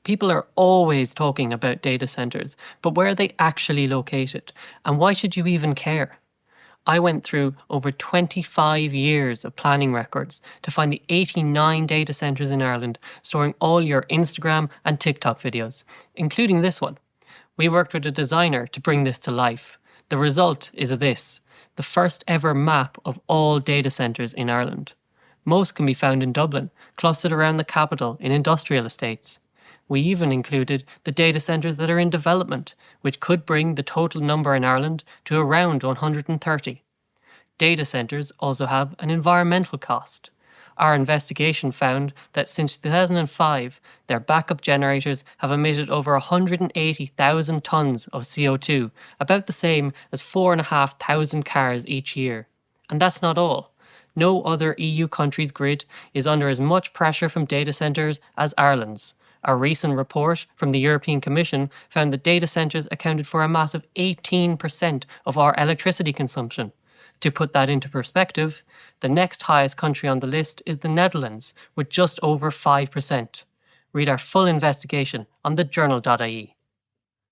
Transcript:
People are always talking about data centers, but where are they actually located? And why should you even care? I went through over 25 years of planning records to find the 89 data centers in Ireland storing all your Instagram and TikTok videos, including this one. We worked with a designer to bring this to life. The result is this, the first ever map of all data centers in Ireland. Most can be found in Dublin, clustered around the capital in industrial estates. We even included the data centres that are in development, which could bring the total number in Ireland to around 130. Data centres also have an environmental cost. Our investigation found that since 2005, their backup generators have emitted over 180,000 tonnes of CO2, about the same as 4,500 cars each year. And that's not all. No other EU country's grid is under as much pressure from data centres as Ireland's. A recent report from the European Commission found that data centres accounted for a massive 18% of our electricity consumption. To put that into perspective, the next highest country on the list is the Netherlands, with just over 5%. Read our full investigation on thejournal.ie.